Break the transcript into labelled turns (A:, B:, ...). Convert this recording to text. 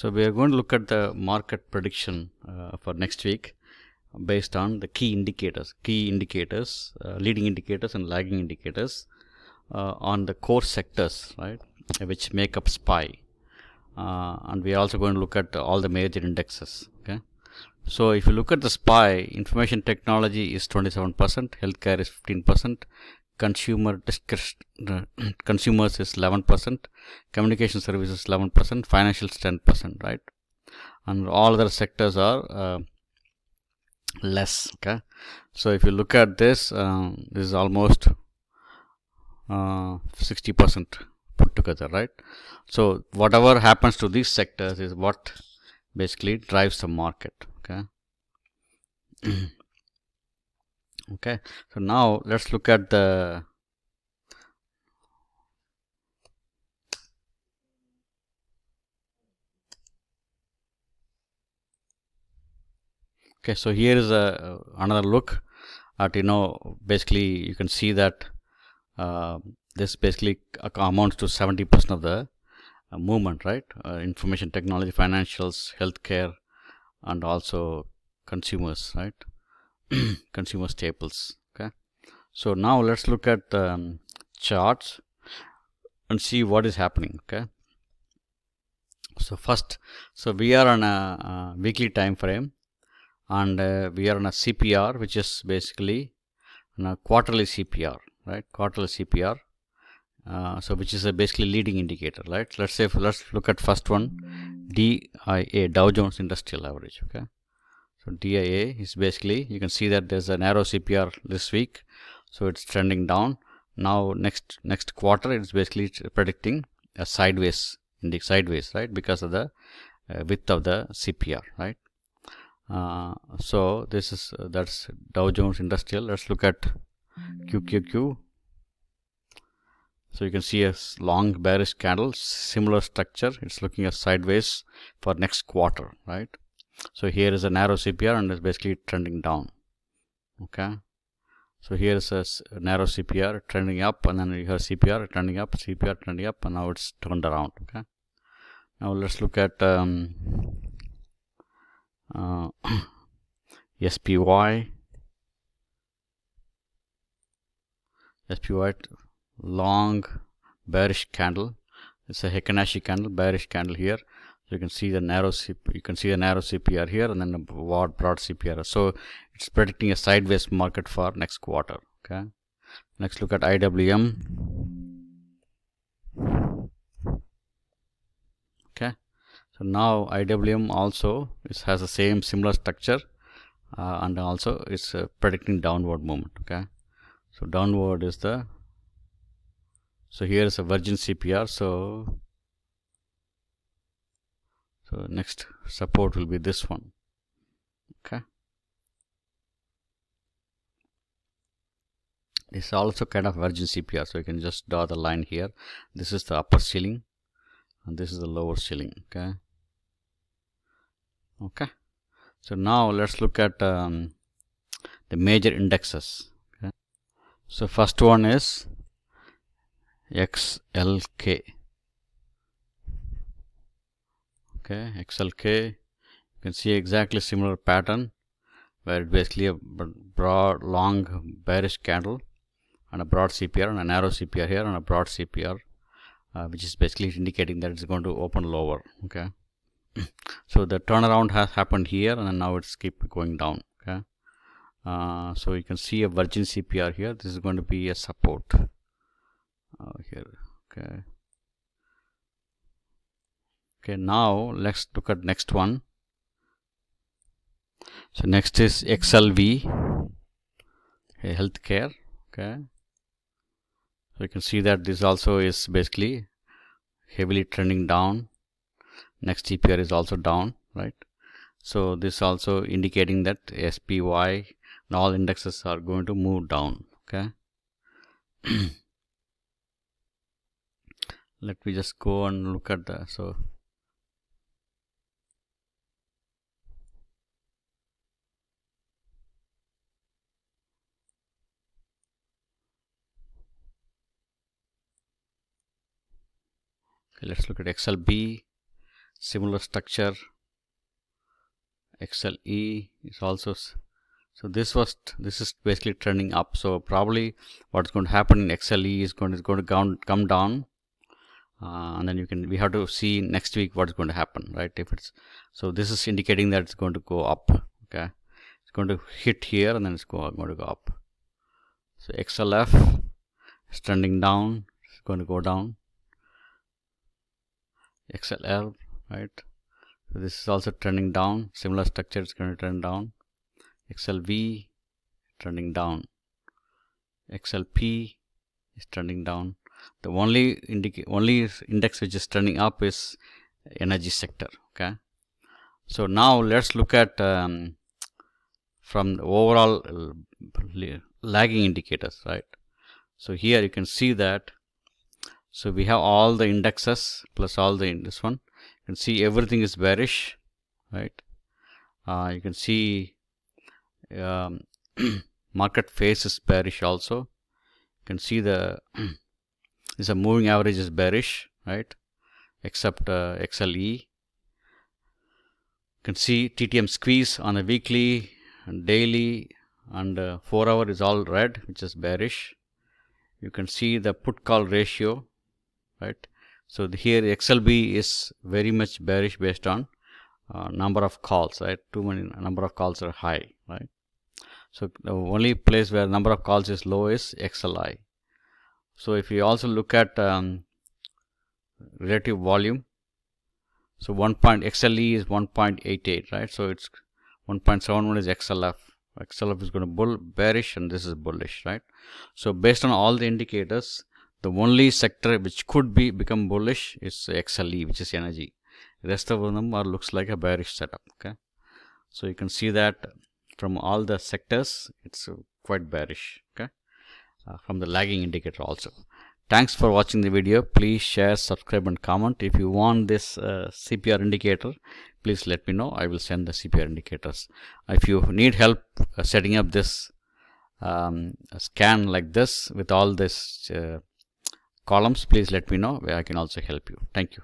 A: So we are going to look at the market prediction for next week based on the key indicators, leading indicators and lagging indicators on the core sectors, right, which make up SPY. And we are also going to look at all the major indexes. Okay. So if you look at the SPY, information technology is 27%, healthcare is 15%, consumers is 11%, communication services 11%, financial 10%, right? And all other sectors are less. Okay. So if you look at this, this is almost 60% put together, right? So whatever happens to these sectors is what basically drives the market. Okay. Okay, so now let's look at the so here is another look at, basically you can see that this basically amounts to 70% of the movement, right? Information technology, financials, healthcare, and also consumers, right? Consumer staples. Okay, so now let's look at the charts and see what is happening. Okay, so first, so we are on a weekly time frame, and we are on a CPR, which is basically on a quarterly CPR, right? Quarterly CPR. So which is a basically leading indicator, right? Let's look at first one, DIA, Dow Jones Industrial Average. Okay, so DIA is basically, you can see that there's a narrow CPR this week, so it's trending down. Now next quarter, it's basically predicting a sideways, right, because of the width of the CPR, right? So this is that's Dow Jones Industrial. Let's look at QQQ. So you can see a long bearish candle, similar structure. It's looking at sideways for next quarter, right? So here is a narrow CPR and it's basically trending down. Okay. So here is a narrow CPR trending up, and then you have CPR trending up, CPR trending up, and now it's turned around. Okay. Now let's look at SPY. SPY long bearish candle. It's a Heikin-Ashi candle, bearish candle here. So you can see the narrow CPR here, and then a broad CPR. So it's predicting a sideways market for next quarter. Okay. Next, look at IWM. Okay. So now IWM also has the same similar structure, and also it's predicting downward movement. Okay. So downward is the, so here is a virgin CPR. So next support will be this one. Okay. It's also kind of virgin CPR. So you can just draw the line here. This is the upper ceiling, and this is the lower ceiling. Okay. Okay. So now let's look at the major indexes. Okay. So first one is XLK. Okay, XLK, you can see exactly similar pattern where it's basically a broad long bearish candle and a broad CPR and a narrow CPR here and a broad CPR, which is basically indicating that it's going to open lower. Okay. So the turnaround has happened here, and then now it's keep going down. Okay. So you can see a virgin CPR here. This is going to be a support here. Okay. Okay, now let's look at next one. So next is XLV, okay, healthcare. Okay. So you can see that this also is basically heavily trending down. Next CPR is also down, right? So this also indicating that SPY and all indexes are going to move down. Okay. Let me just go and look at the, so okay, let's look at XLB, similar structure. XLE is also, so this is basically trending up. So probably what's going to happen in XLE is going to come down, and then we have to see next week what's going to happen, right? If it's, so this is indicating that it's going to go up. Okay, it's going to hit here and then it's going to go up. So XLF is trending down, it's going to go down. XLL, right? So this is also trending down, similar structure, is going to trend down. XLV trending down. XLP is trending down. The only index which is trending up is energy sector. Okay, so now let's look at from the overall lagging indicators, right? So here you can see that, so we have all the indexes plus all the this one. You can see everything is bearish, right? You can see market phase is bearish also. You can see the this a moving average is bearish, right? Except XLE. You can see TTM squeeze on a weekly and daily and 4 hour is all red, which is bearish. You can see the put call ratio, right? So here XLB is very much bearish based on number of calls, right? Too many number of calls are high, right? So the only place where number of calls is low is XLI. So if you also look at relative volume, so XLE is 1.88, right? So it's 1.71 is XLF. XLF is going to bearish and this is bullish, right? So based on all the indicators, the only sector which could become bullish is XLE, which is energy. The rest of them looks like a bearish setup. Okay, so you can see that from all the sectors it's quite bearish. Okay, from the lagging indicator also. Thanks for watching the video. Please share, subscribe and comment. If you want this CPR indicator, please let me know. I will send the CPR indicators. If you need help setting up this scan like this with all this columns, please let me know, where I can also help you. Thank you.